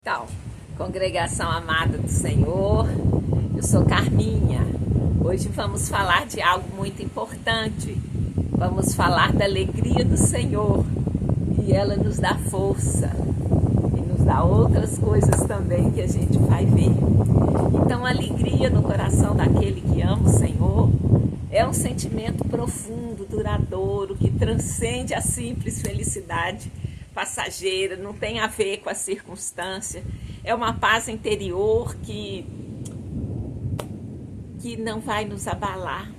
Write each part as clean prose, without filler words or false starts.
Então, congregação amada do Senhor, eu sou Carminha. Hoje vamos falar de algo muito importante. Vamos falar da alegria do Senhor. E ela nos dá força. E nos dá outras coisas também que a gente vai ver. Então, a alegria no coração daquele que ama o Senhor é um sentimento profundo, duradouro, que transcende a simples felicidade passageira, não tem a ver com a circunstância. É uma paz interior que não vai nos abalar.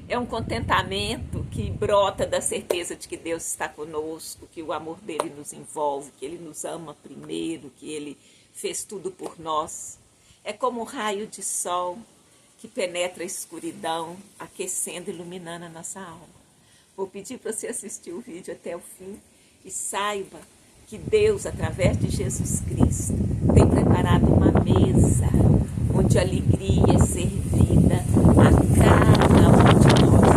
É um contentamento que brota da certeza de que Deus está conosco, que o amor dele nos envolve, que ele nos ama primeiro, que ele fez tudo por nós. É como um raio de sol que penetra a escuridão, aquecendo e iluminando a nossa alma. Vou pedir para você assistir o vídeo até o fim e saiba que Deus, através de Jesus Cristo, tem preparado uma mesa onde a alegria é servida a cada um de nós.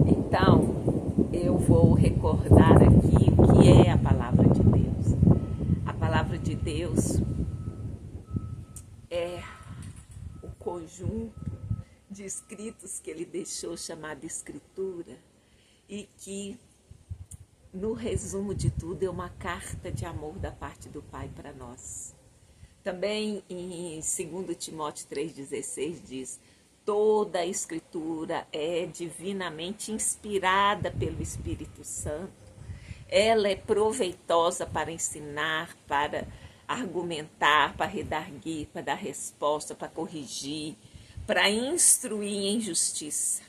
Então, eu vou recordar aqui o que é a palavra de Deus. A palavra de Deus é o conjunto de escritos que ele deixou, chamado Escritura, e que, no resumo de tudo, é uma carta de amor da parte do Pai para nós. Também em 2 Timóteo 3,16 diz: toda a Escritura é divinamente inspirada pelo Espírito Santo. Ela é proveitosa para ensinar, para argumentar, para redarguir, para dar resposta, para corrigir, para instruir em justiça.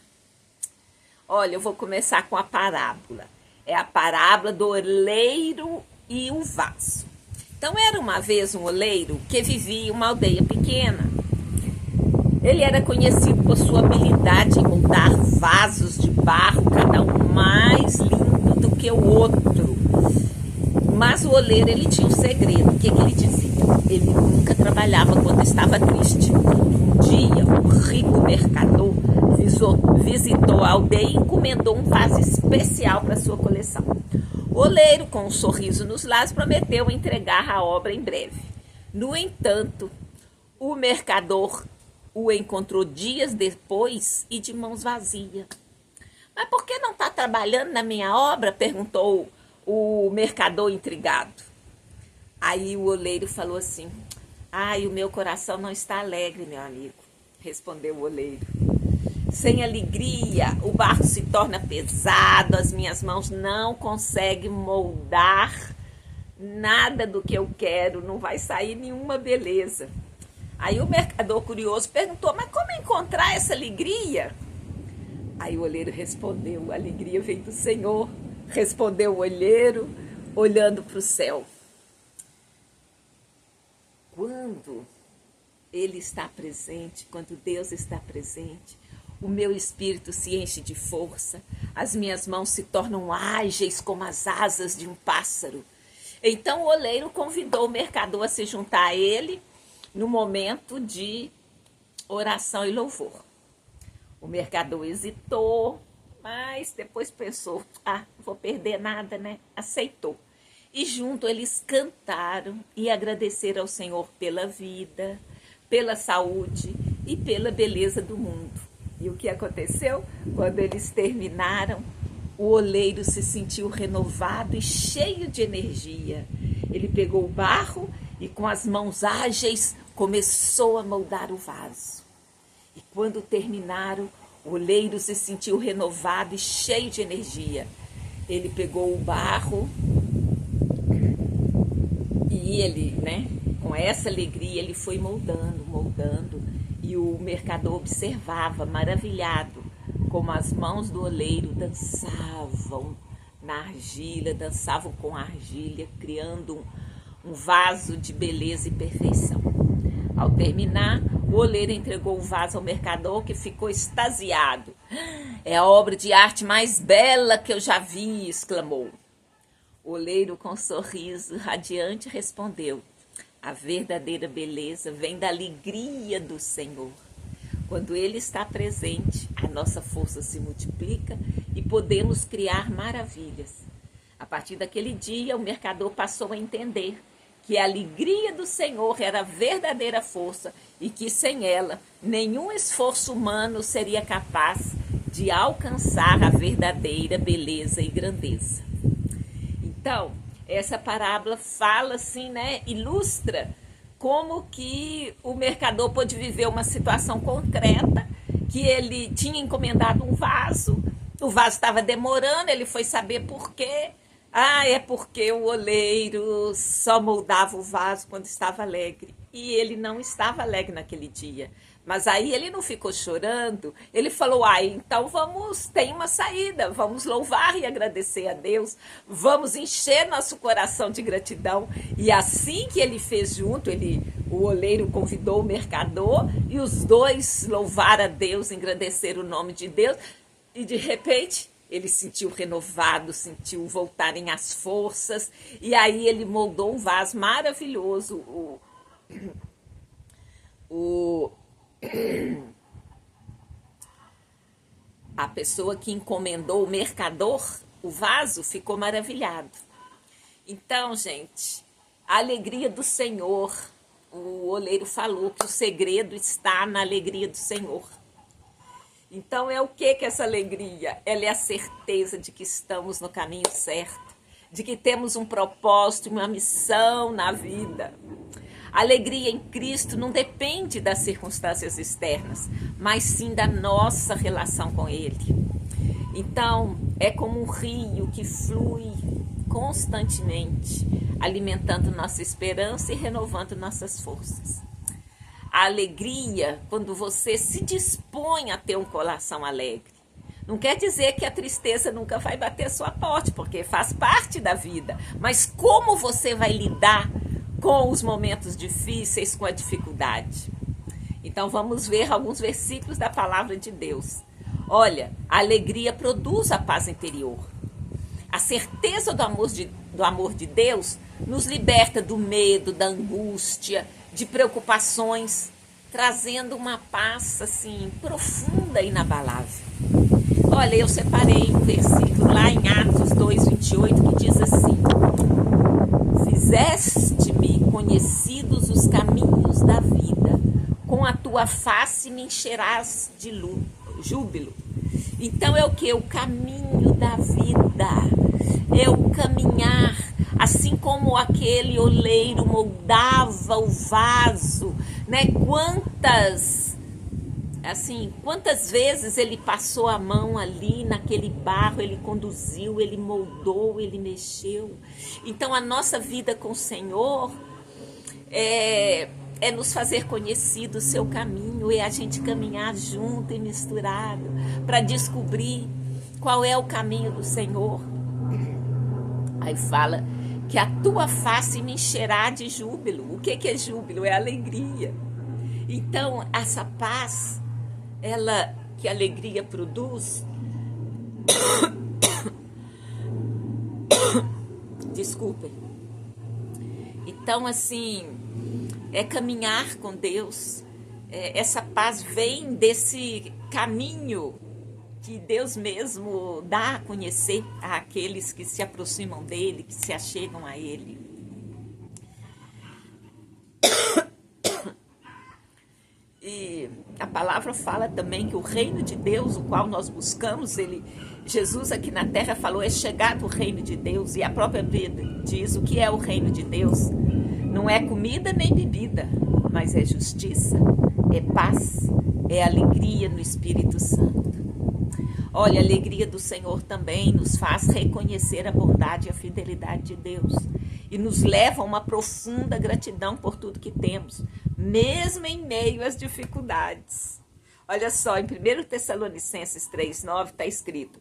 Olha, eu vou começar com a parábola. É a parábola do oleiro e o vaso. Então, era uma vez um oleiro que vivia em uma aldeia pequena. Ele era conhecido por sua habilidade em moldar vasos de barro, cada um mais lindo do que o outro. Mas o oleiro, ele tinha um segredo. O que ele dizia? Ele nunca trabalhava quando estava triste. Um dia, um rico mercador visitou a aldeia e encomendou um vaso especial para sua coleção. O oleiro, com um sorriso nos lábios, prometeu entregar a obra em breve. No entanto, o mercador o encontrou dias depois e de mãos vazias. Mas por que não está trabalhando na minha obra? Perguntou o mercador intrigado. Aí o oleiro falou assim: ai, o meu coração não está alegre, meu amigo, respondeu o oleiro. Sem alegria, o barro se torna pesado, as minhas mãos não conseguem moldar nada do que eu quero, não vai sair nenhuma beleza. Aí o mercador curioso perguntou: mas como encontrar essa alegria? Aí o oleiro respondeu: a alegria vem do Senhor, respondeu o olheiro, olhando para o céu. Quando ele está presente, quando Deus está presente, o meu espírito se enche de força, as minhas mãos se tornam ágeis como as asas de um pássaro. Então o oleiro convidou o mercador a se juntar a ele no momento de oração e louvor. O mercador hesitou, mas depois pensou: não vou perder nada, né? Aceitou. E junto eles cantaram e agradeceram ao Senhor pela vida, pela saúde e pela beleza do mundo. E o que aconteceu? Quando eles terminaram, o oleiro se sentiu renovado e cheio de energia. Ele pegou o barro e com as mãos ágeis começou a moldar o vaso. E quando terminaram, o oleiro se sentiu renovado e cheio de energia. Ele pegou o barro e ele, com essa alegria, ele foi moldando. E o mercador observava, maravilhado, como as mãos do oleiro dançavam na argila, dançavam com a argila, criando um vaso de beleza e perfeição. Ao terminar, o oleiro entregou o vaso ao mercador, que ficou extasiado. É a obra de arte mais bela que eu já vi, exclamou. O oleiro, com um sorriso radiante, respondeu: a verdadeira beleza vem da alegria do Senhor. Quando Ele está presente, a nossa força se multiplica e podemos criar maravilhas. A partir daquele dia, o mercador passou a entender que a alegria do Senhor era a verdadeira força e que sem ela, nenhum esforço humano seria capaz de alcançar a verdadeira beleza e grandeza. Então, essa parábola fala assim, né, ilustra como que o mercador pôde viver uma situação concreta, que ele tinha encomendado um vaso, o vaso estava demorando, ele foi saber por quê. Ah, é porque o oleiro só moldava o vaso quando estava alegre. E ele não estava alegre naquele dia. Mas aí ele não ficou chorando. Ele falou, então tem uma saída. Vamos louvar e agradecer a Deus. Vamos encher nosso coração de gratidão. E assim que ele fez junto, o oleiro convidou o mercador e os dois louvaram a Deus, engrandeceram o nome de Deus. E de repente ele sentiu renovado, sentiu voltarem as forças, e aí ele moldou um vaso maravilhoso. A pessoa que encomendou o mercador, o vaso, ficou maravilhado. Então, gente, a alegria do Senhor, o oleiro falou que o segredo está na alegria do Senhor. Então é o que essa alegria? Ela é a certeza de que estamos no caminho certo, de que temos um propósito, uma missão na vida. A alegria em Cristo não depende das circunstâncias externas, mas sim da nossa relação com Ele. Então é como um rio que flui constantemente, alimentando nossa esperança e renovando nossas forças. A alegria, quando você se dispõe a ter um coração alegre. Não quer dizer que a tristeza nunca vai bater sua porta, porque faz parte da vida. Mas como você vai lidar com os momentos difíceis, com a dificuldade? Então vamos ver alguns versículos da palavra de Deus. Olha, a alegria produz a paz interior. A certeza do amor de Deus nos liberta do medo, da angústia, de preocupações, trazendo uma paz assim profunda e inabalável. Olha, eu separei um versículo lá em Atos 2:28 que diz assim: Fizeste-me conhecidos os caminhos da vida, com a tua face me encherás de júbilo. Então é o que? O caminho da vida, é o caminhar. Assim como aquele oleiro moldava o vaso, né? Quantas vezes ele passou a mão ali naquele barro, ele conduziu, ele moldou, ele mexeu. Então a nossa vida com o Senhor é nos fazer conhecido o seu caminho, é a gente caminhar junto e misturado para descobrir qual é o caminho do Senhor. Aí fala que a tua face me encherá de júbilo. O que é júbilo? É alegria. Então, essa paz, que a alegria produz, desculpem. Então, assim, é caminhar com Deus. Essa paz vem desse caminho que Deus mesmo dá a conhecer àqueles que se aproximam dele, que se achegam a ele. E a palavra fala também que o reino de Deus, o qual nós buscamos, Jesus aqui na terra falou, é chegado o reino de Deus, e a própria Bíblia diz o que é o reino de Deus. Não é comida nem bebida, mas é justiça, é paz, é alegria no Espírito Santo. Olha, a alegria do Senhor também nos faz reconhecer a bondade e a fidelidade de Deus e nos leva a uma profunda gratidão por tudo que temos, mesmo em meio às dificuldades. Olha só, em 1 Tessalonicenses 3:9 está escrito: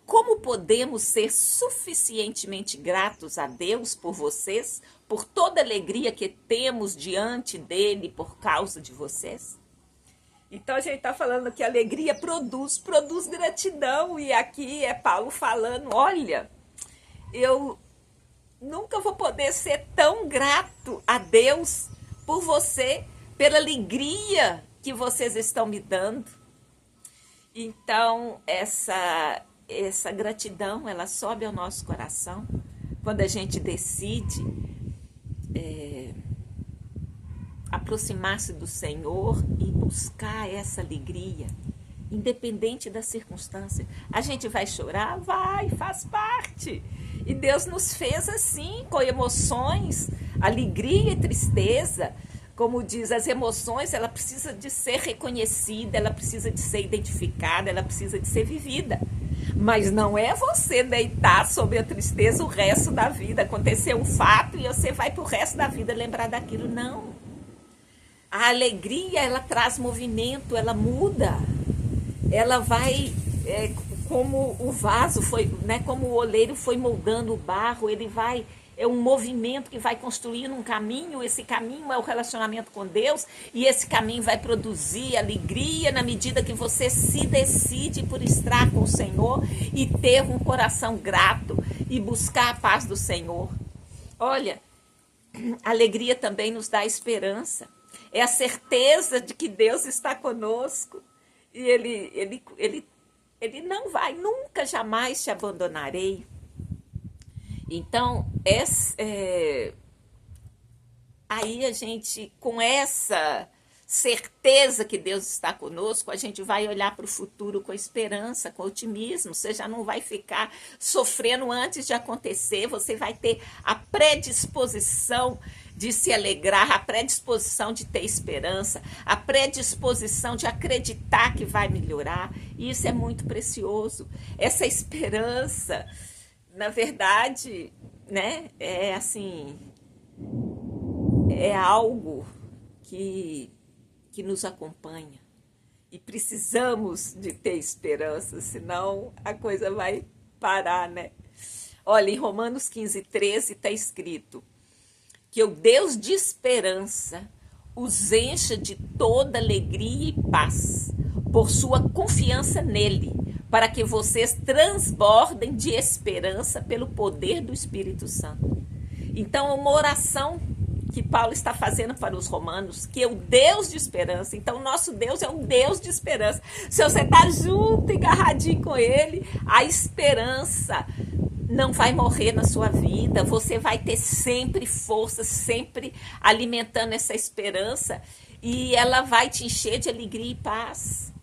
como podemos ser suficientemente gratos a Deus por vocês, por toda a alegria que temos diante dele por causa de vocês? Então a gente está falando que a alegria produz gratidão, e aqui é Paulo falando, olha, eu nunca vou poder ser tão grato a Deus por você, pela alegria que vocês estão me dando. Então, essa gratidão, ela sobe ao nosso coração quando a gente decide aproximar-se do Senhor e buscar essa alegria, independente da circunstância. A gente vai chorar? Vai, faz parte. E Deus nos fez assim, com emoções, alegria e tristeza. Como diz, as emoções, ela precisa de ser reconhecida, ela precisa de ser identificada, ela precisa de ser vivida. Mas não é você deitar sobre a tristeza o resto da vida. Aconteceu um fato e você vai para o resto da vida lembrar daquilo. Não. A alegria, ela traz movimento, ela muda. Ela vai, como o vaso foi, né, como o oleiro foi moldando o barro, ele vai, é um movimento que vai construindo um caminho, esse caminho é o relacionamento com Deus, e esse caminho vai produzir alegria na medida que você se decide por estar com o Senhor e ter um coração grato e buscar a paz do Senhor. Olha, a alegria também nos dá esperança, é a certeza de que Deus está conosco. E ele não vai, nunca, jamais te abandonarei. Então, aí a gente, com essa certeza que Deus está conosco, a gente vai olhar para o futuro com esperança, com otimismo. Você já não vai ficar sofrendo antes de acontecer, você vai ter a predisposição de se alegrar, a predisposição de ter esperança, a predisposição de acreditar que vai melhorar. E isso é muito precioso. Essa esperança, na verdade, né, é assim, é algo que nos acompanha. E precisamos de ter esperança, senão a coisa vai parar, né? Olha, em Romanos 15:13 está escrito que o Deus de esperança os encha de toda alegria e paz, por sua confiança nele, para que vocês transbordem de esperança pelo poder do Espírito Santo. Então, é uma oração que Paulo está fazendo para os romanos, que é o Deus de esperança. Então, o nosso Deus é um Deus de esperança. Se você está junto, agarradinho com ele, a esperança não vai morrer na sua vida, você vai ter sempre força, sempre alimentando essa esperança, e ela vai te encher de alegria e paz,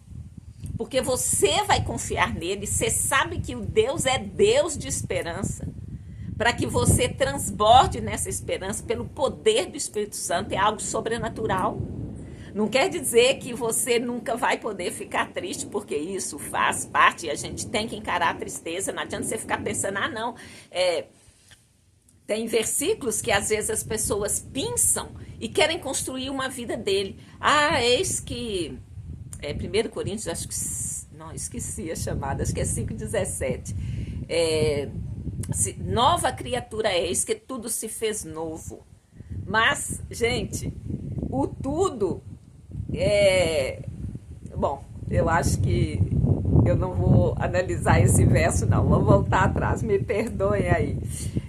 porque você vai confiar nele, você sabe que o Deus é Deus de esperança, para que você transborde nessa esperança pelo poder do Espírito Santo, é algo sobrenatural. Não quer dizer que você nunca vai poder ficar triste, porque isso faz parte e a gente tem que encarar a tristeza. Não adianta você ficar pensando, não. Tem versículos que às vezes as pessoas pensam e querem construir uma vida dele. Eis que... 1 Coríntios, acho que... Não, esqueci a chamada, acho que é 5,17. Nova criatura és, que tudo se fez novo. Mas, gente, o tudo... Bom, eu acho que eu não vou analisar esse verso, não. Vou voltar atrás, me perdoem aí.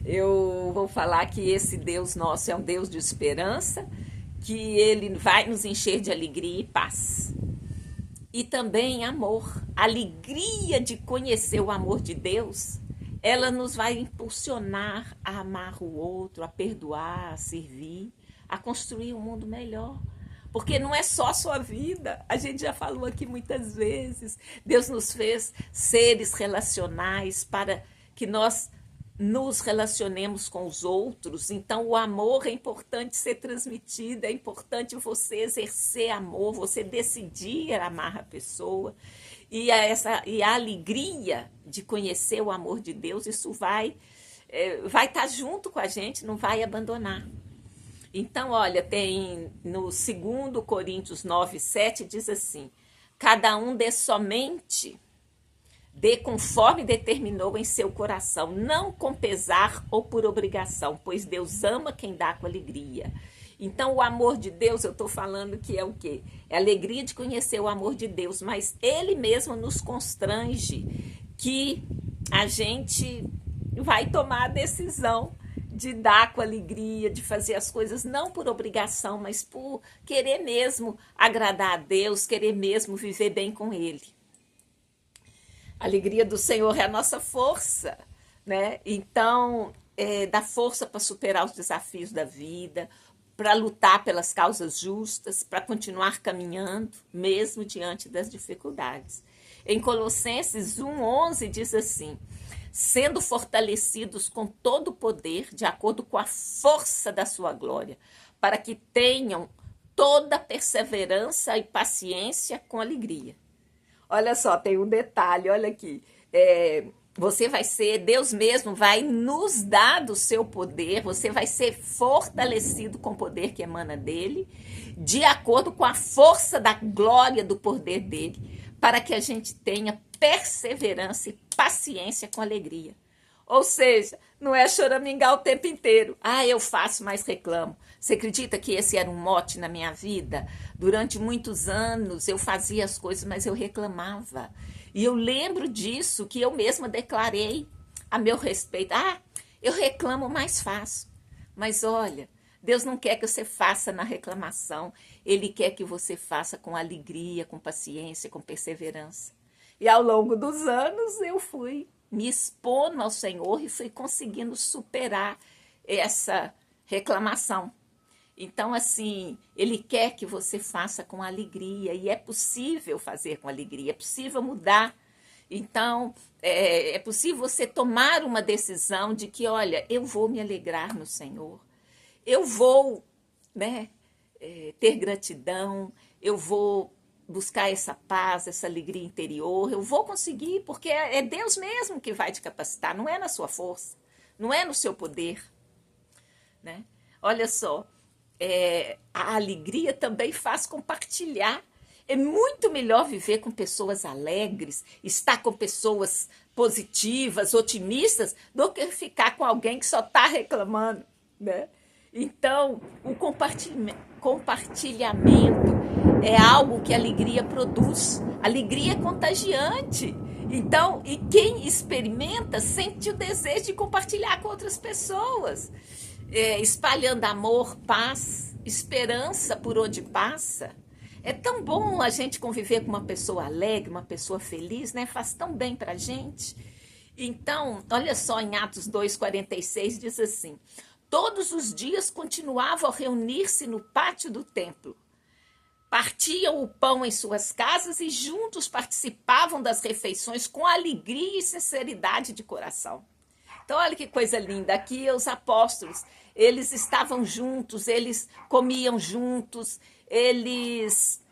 Eu vou falar que esse Deus nosso é um Deus de esperança, que ele vai nos encher de alegria e paz. E também amor. A alegria de conhecer o amor de Deus, ela nos vai impulsionar a amar o outro, a perdoar, a servir, a construir um mundo melhor. Porque não é só a sua vida, a gente já falou aqui muitas vezes, Deus nos fez seres relacionais para que nós nos relacionemos com os outros. Então o amor é importante ser transmitido, é importante você exercer amor, você decidir amar a pessoa. E a alegria de conhecer o amor de Deus, isso vai estar junto com a gente, não vai abandonar. Então, olha, tem no 2 Coríntios 9:7, diz assim: cada um dê somente, dê conforme determinou em seu coração, não com pesar ou por obrigação, pois Deus ama quem dá com alegria. Então, o amor de Deus, eu estou falando que é o quê? É a alegria de conhecer o amor de Deus, mas ele mesmo nos constrange que a gente vai tomar a decisão de dar com alegria, de fazer as coisas não por obrigação, mas por querer mesmo agradar a Deus, querer mesmo viver bem com Ele. A alegria do Senhor é a nossa força, né? Então, dá força para superar os desafios da vida, para lutar pelas causas justas, para continuar caminhando, mesmo diante das dificuldades. Em Colossenses 1:11 diz assim: sendo fortalecidos com todo o poder, de acordo com a força da sua glória, para que tenham toda perseverança e paciência com alegria. Olha só, tem um detalhe, olha aqui. Você vai ser, Deus mesmo vai nos dar do seu poder, você vai ser fortalecido com o poder que emana dele, de acordo com a força da glória do poder dele, para que a gente tenha perseverança e paciência com alegria. Ou seja, não é choramingar o tempo inteiro. Ah, eu faço, mas reclamo. Você acredita que esse era um mote na minha vida? Durante muitos anos eu fazia as coisas, mas eu reclamava. E eu lembro disso, que eu mesma declarei a meu respeito. Ah, eu reclamo, mas faço. Mas olha, Deus não quer que você faça na reclamação. Ele quer que você faça com alegria, com paciência, com perseverança. E ao longo dos anos eu fui me expondo ao Senhor e fui conseguindo superar essa reclamação. Então, assim, Ele quer que você faça com alegria, e é possível fazer com alegria, é possível mudar. Então, é possível você tomar uma decisão de que, olha, eu vou me alegrar no Senhor, eu vou, né, ter gratidão, eu vou buscar essa paz, essa alegria interior, eu vou conseguir, porque é Deus mesmo que vai te capacitar, não é na sua força, não é no seu poder, né? Olha só, a alegria também faz compartilhar. É muito melhor viver com pessoas alegres, estar com pessoas positivas, otimistas, do que ficar com alguém que só está reclamando, né? Então, o compartilhamento é algo que a alegria produz. A alegria é contagiante. Então, e quem experimenta sente o desejo de compartilhar com outras pessoas, espalhando amor, paz, esperança por onde passa. É tão bom a gente conviver com uma pessoa alegre, uma pessoa feliz, né? Faz tão bem pra gente. Então, olha só, em Atos 2:46 diz assim: todos os dias continuavam a reunir-se no pátio do templo. Partiam o pão em suas casas e juntos participavam das refeições com alegria e sinceridade de coração. Então, olha que coisa linda. Aqui os apóstolos, eles estavam juntos, eles comiam juntos, eles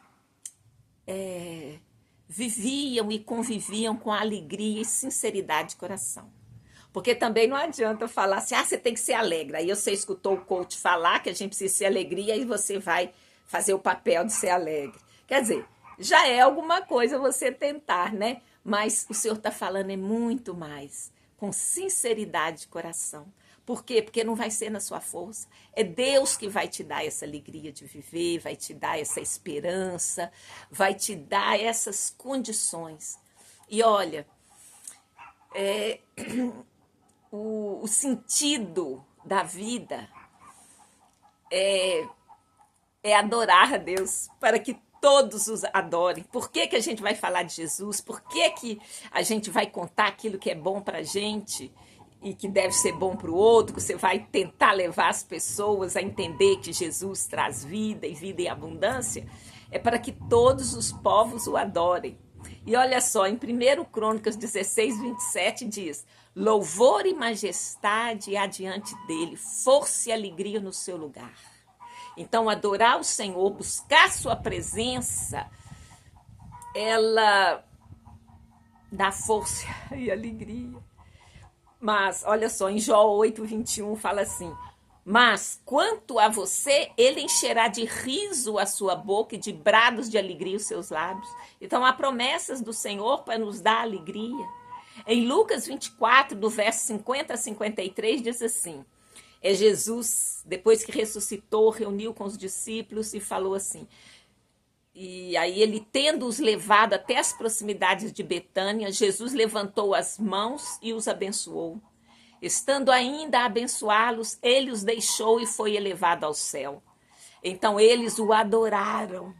viviam e conviviam com alegria e sinceridade de coração. Porque também não adianta falar assim, você tem que ser alegre. Aí você escutou o coach falar que a gente precisa ser alegria e você vai fazer o papel de ser alegre. Quer dizer, já é alguma coisa você tentar, né? Mas o Senhor está falando muito mais, com sinceridade de coração. Por quê? Porque não vai ser na sua força. É Deus que vai te dar essa alegria de viver, vai te dar essa esperança, vai te dar essas condições. E olha, o sentido da vida é adorar a Deus, para que todos os adorem. Por que a gente vai falar de Jesus? Por que a gente vai contar aquilo que é bom para a gente e que deve ser bom para o outro? Que você vai tentar levar as pessoas a entender que Jesus traz vida e vida em abundância? É para que todos os povos o adorem. E olha só, em 1 Crônicas 16:27 diz: louvor e majestade há diante dele, força e alegria no seu lugar. Então, adorar o Senhor, buscar sua presença, ela dá força e alegria. Mas, olha só, em Jó 8:21 fala assim: mas, quanto a você, ele encherá de riso a sua boca e de brados de alegria os seus lábios. Então, há promessas do Senhor para nos dar alegria. Em Lucas 24, do verso 50 a 53, diz assim: Jesus, depois que ressuscitou, reuniu com os discípulos e falou assim. E aí ele, tendo-os levado até as proximidades de Betânia, Jesus levantou as mãos e os abençoou. Estando ainda a abençoá-los, ele os deixou e foi elevado ao céu. Então eles o adoraram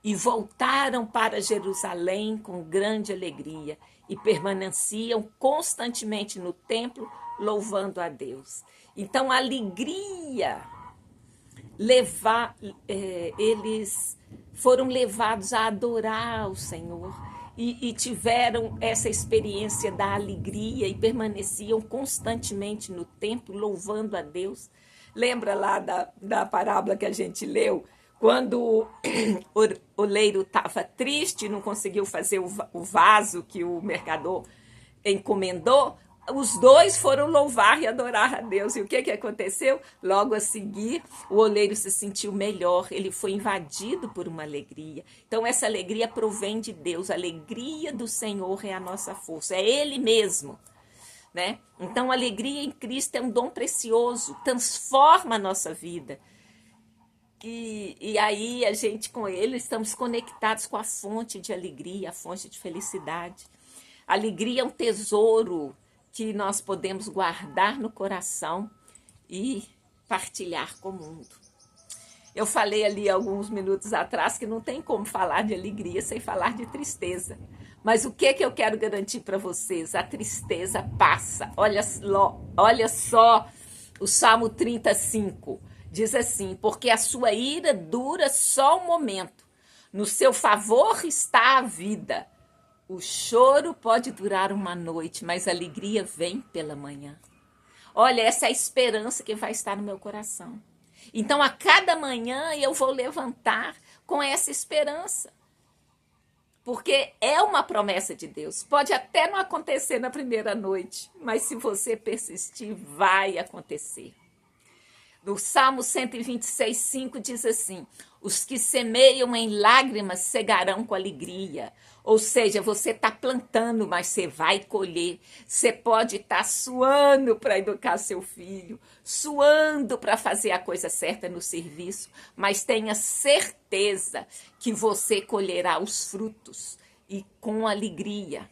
e voltaram para Jerusalém com grande alegria e permaneciam constantemente no templo, louvando a Deus. Então, a alegria, eles foram levados a adorar o Senhor e tiveram essa experiência da alegria e permaneciam constantemente no templo, louvando a Deus. Lembra lá da parábola que a gente leu? Quando o oleiro estava triste, não conseguiu fazer o vaso que o mercador encomendou, os dois foram louvar e adorar a Deus. E o que aconteceu? Logo a seguir, o oleiro se sentiu melhor, ele foi invadido por uma alegria. Então, essa alegria provém de Deus, a alegria do Senhor é a nossa força, é Ele mesmo. Né? Então, a alegria em Cristo é um dom precioso, transforma a nossa vida. E aí, a gente com Ele, estamos conectados com a fonte de alegria, a fonte de felicidade. A alegria é um tesouro que nós podemos guardar no coração e partilhar com o mundo. Eu falei ali alguns minutos atrás que não tem como falar de alegria sem falar de tristeza. Mas o que eu quero garantir para vocês? A tristeza passa. Olha só o Salmo 35. Diz assim, porque a sua ira dura só um momento. No seu favor está a vida. O choro pode durar uma noite, mas a alegria vem pela manhã. Olha, essa é a esperança que vai estar no meu coração. Então, a cada manhã eu vou levantar com essa esperança. Porque é uma promessa de Deus. Pode até não acontecer na primeira noite, mas se você persistir, vai acontecer. No Salmo 126:5 diz assim, os que semeiam em lágrimas cegarão com alegria. Ou seja, você está plantando, mas você vai colher. Você pode estar suando para educar seu filho, suando para fazer a coisa certa no serviço, mas tenha certeza que você colherá os frutos e com alegria.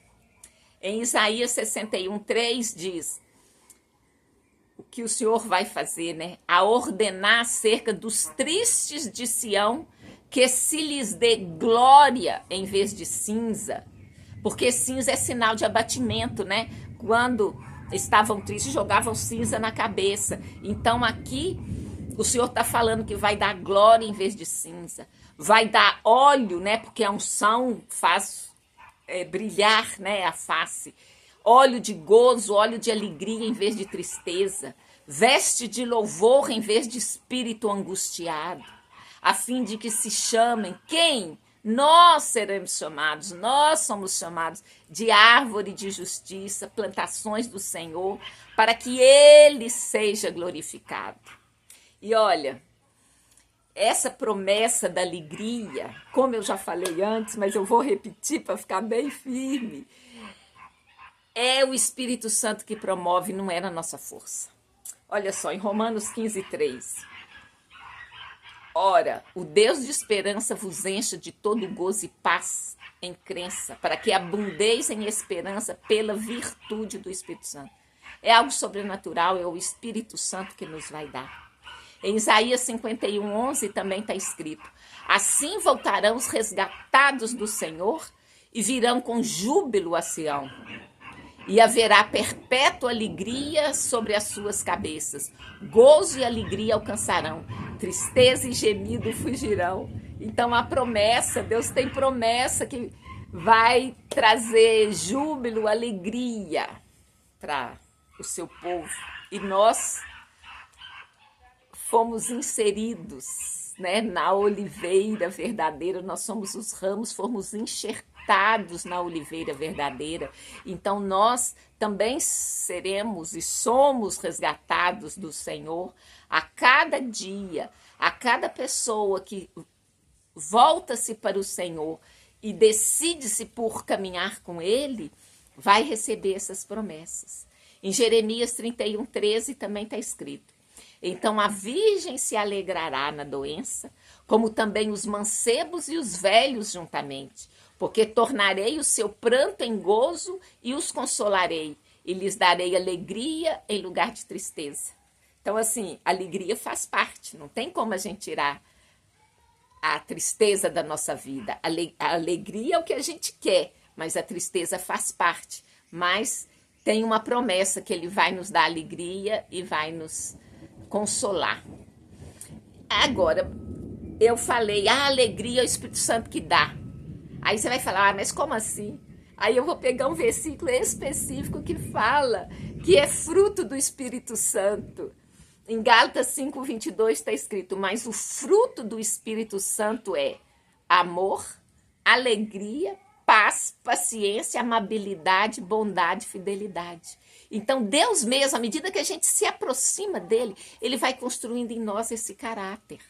Em Isaías 61:3 diz, o que o Senhor vai fazer, né? A ordenar acerca dos tristes de Sião, que se lhes dê glória em vez de cinza, porque cinza é sinal de abatimento, né? Quando estavam tristes, jogavam cinza na cabeça. Então aqui o Senhor está falando que vai dar glória em vez de cinza, vai dar óleo, né? Porque a unção faz brilhar, né? A face. Óleo de gozo, óleo de alegria em vez de tristeza, veste de louvor em vez de espírito angustiado, a fim de que se chamem quem? Nós seremos chamados, nós somos chamados de árvore de justiça, plantações do Senhor, para que Ele seja glorificado. E olha, essa promessa da alegria, como eu já falei antes, mas eu vou repetir para ficar bem firme, é o Espírito Santo que promove, não é na nossa força. Olha só, em Romanos 15:3. Ora, o Deus de esperança vos encha de todo gozo e paz em crença, para que abundeis em esperança pela virtude do Espírito Santo. É algo sobrenatural, é o Espírito Santo que nos vai dar. Em Isaías 51:11 também está escrito, assim voltarão os resgatados do Senhor e virão com júbilo a Sião. E haverá perpétua alegria sobre as suas cabeças. Gozo e alegria alcançarão. Tristeza e gemido fugirão. Então a promessa, Deus tem promessa que vai trazer júbilo, alegria para o seu povo. E nós fomos inseridos, né, na oliveira verdadeira. Nós somos os ramos, fomos enxertados na oliveira verdadeira. Então nós também seremos e somos resgatados do Senhor a cada dia, a cada pessoa que volta-se para o Senhor e decide-se por caminhar com Ele, vai receber essas promessas. Em Jeremias 31:13 também está escrito, então a virgem se alegrará na doença, como também os mancebos e os velhos juntamente, porque tornarei o seu pranto em gozo e os consolarei, e lhes darei alegria em lugar de tristeza. Então, assim, alegria faz parte, não tem como a gente tirar a tristeza da nossa vida. A alegria é o que a gente quer, mas a tristeza faz parte. Mas tem uma promessa que ele vai nos dar alegria e vai nos consolar. Agora, eu falei, a alegria é o Espírito Santo que dá. Aí você vai falar, mas como assim? Aí eu vou pegar um versículo específico que fala que é fruto do Espírito Santo. Em Gálatas 5:22 está escrito, mas o fruto do Espírito Santo é amor, alegria, paz, paciência, amabilidade, bondade, fidelidade. Então Deus mesmo, à medida que a gente se aproxima dele, ele vai construindo em nós esse caráter.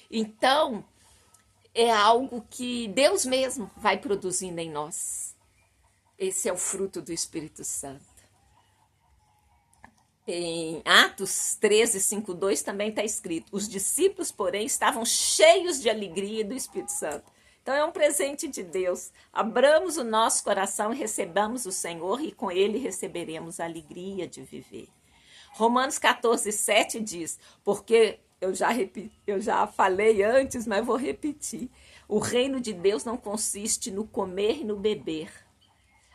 Então, é algo que Deus mesmo vai produzindo em nós. Esse é o fruto do Espírito Santo. Em Atos 13:5:2 também está escrito, os discípulos, porém, estavam cheios de alegria do Espírito Santo. Então é um presente de Deus. Abramos o nosso coração e recebamos o Senhor e com ele receberemos a alegria de viver. Romanos 14:7 diz, porque eu já falei antes, mas vou repetir. O reino de Deus não consiste no comer e no beber.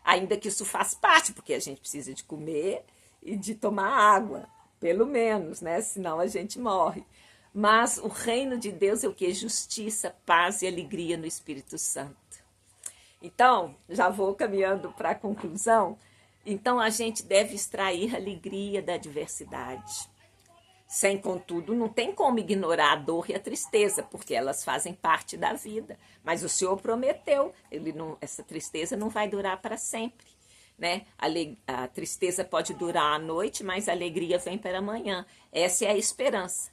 Ainda que isso faz parte, porque a gente precisa de comer e de tomar água, pelo menos, né? Senão a gente morre. Mas o reino de Deus é o que? Justiça, paz e alegria no Espírito Santo. Então, já vou caminhando para a conclusão. Então, a gente deve extrair a alegria da adversidade. Sem, contudo, não tem como ignorar a dor e a tristeza, porque elas fazem parte da vida. Mas o Senhor prometeu, essa tristeza não vai durar para sempre. Né? A tristeza pode durar a noite, mas a alegria vem para amanhã. Essa é a esperança.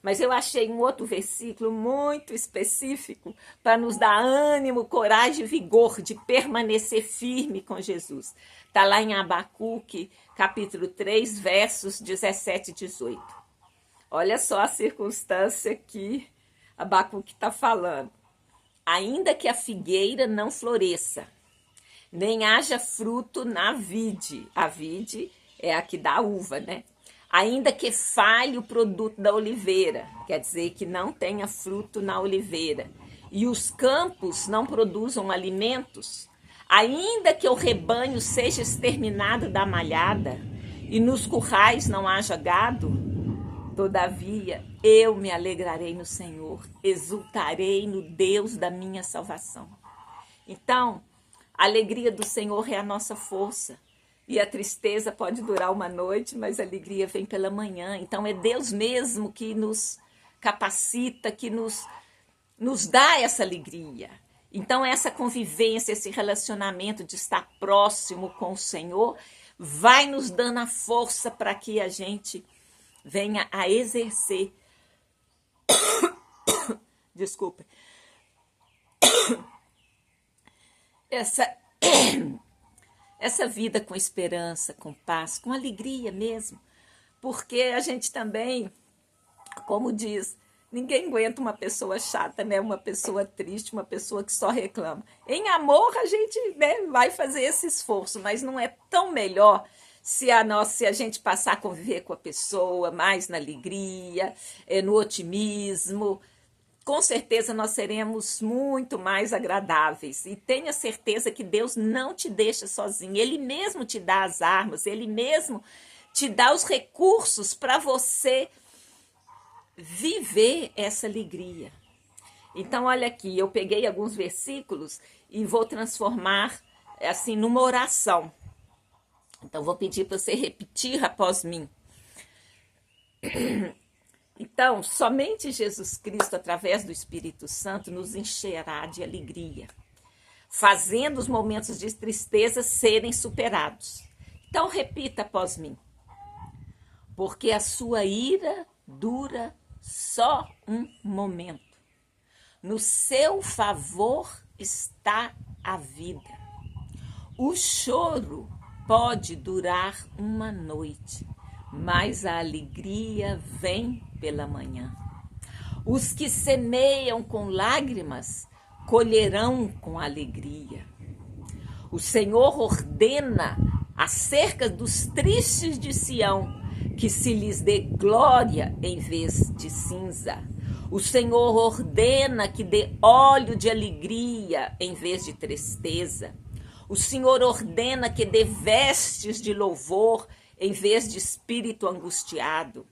Mas eu achei um outro versículo muito específico para nos dar ânimo, coragem e vigor de permanecer firme com Jesus. Está lá em Abacuque, capítulo 3, versos 17 e 18. Olha só a circunstância que Abacuque está falando. Ainda que a figueira não floresça, nem haja fruto na vide. A vide é a que dá uva, né? Ainda que falhe o produto da oliveira, quer dizer que não tenha fruto na oliveira, e os campos não produzam alimentos, ainda que o rebanho seja exterminado da malhada, e nos currais não haja gado, todavia eu me alegrarei no Senhor, exultarei no Deus da minha salvação. Então, a alegria do Senhor é a nossa força. E a tristeza pode durar uma noite, mas a alegria vem pela manhã. Então é Deus mesmo que nos capacita, que nos dá essa alegria. Então essa convivência, esse relacionamento de estar próximo com o Senhor, vai nos dando a força para que a gente venha a exercer. Desculpa. Essa vida com esperança, com paz, com alegria mesmo. Porque a gente também, como diz, ninguém aguenta uma pessoa chata, né? Uma pessoa triste, uma pessoa que só reclama. Em amor, a gente, né, vai fazer esse esforço, mas não é tão melhor se a gente passar a conviver com a pessoa mais na alegria, no otimismo. Com certeza nós seremos muito mais agradáveis. E tenha certeza que Deus não te deixa sozinho. Ele mesmo te dá as armas, Ele mesmo te dá os recursos para você viver essa alegria. Então, olha aqui, eu peguei alguns versículos e vou transformar assim numa oração. Então, vou pedir para você repetir após mim. Então, somente Jesus Cristo, através do Espírito Santo, nos encherá de alegria, fazendo os momentos de tristeza serem superados. Então, repita após mim. Porque a sua ira dura só um momento. No seu favor está a vida. O choro pode durar uma noite, mas a alegria vem pela manhã. Os que semeiam com lágrimas colherão com alegria. O Senhor ordena acerca dos tristes de Sião, que se lhes dê glória em vez de cinza. O Senhor ordena que dê óleo de alegria em vez de tristeza. O Senhor ordena que dê vestes de louvor em vez de espírito angustiado,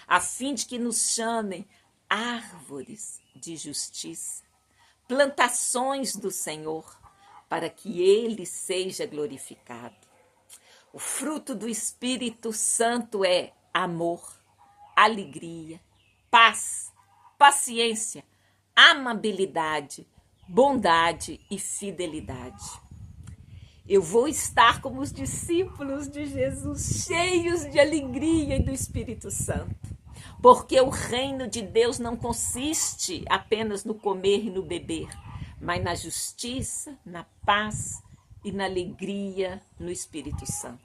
a fim de que nos chamem árvores de justiça, plantações do Senhor, para que ele seja glorificado. O fruto do Espírito Santo é amor, alegria, paz, paciência, amabilidade, bondade e fidelidade. Eu vou estar como os discípulos de Jesus, cheios de alegria e do Espírito Santo, porque o reino de Deus não consiste apenas no comer e no beber, mas na justiça, na paz e na alegria no Espírito Santo.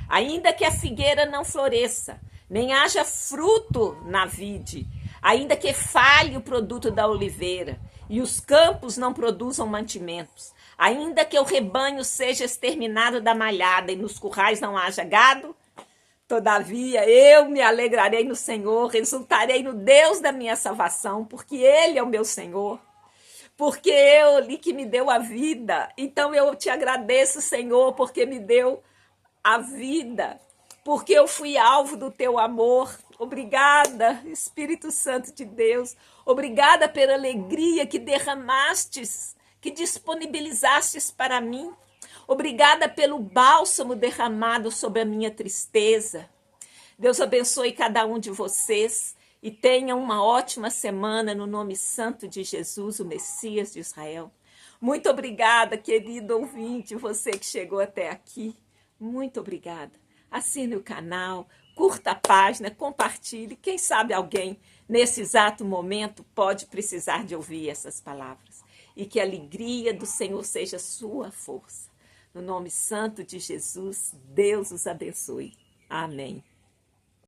Ainda que a figueira não floresça, nem haja fruto na vide, ainda que falhe o produto da oliveira, e os campos não produzam mantimentos, ainda que o rebanho seja exterminado da malhada e nos currais não haja gado, todavia eu me alegrarei no Senhor, exultarei no Deus da minha salvação, porque Ele é o meu Senhor, porque Ele que me deu a vida. Então eu te agradeço, Senhor, porque me deu a vida, porque eu fui alvo do teu amor. Obrigada, Espírito Santo de Deus. Obrigada pela alegria que derramastes, que disponibilizastes para mim. Obrigada pelo bálsamo derramado sobre a minha tristeza. Deus abençoe cada um de vocês e tenha uma ótima semana no nome santo de Jesus, o Messias de Israel. Muito obrigada, querido ouvinte, você que chegou até aqui. Muito obrigada. Assine o canal, curta a página, compartilhe. Quem sabe alguém, nesse exato momento, pode precisar de ouvir essas palavras. E que a alegria do Senhor seja sua força. No nome santo de Jesus, Deus os abençoe. Amém.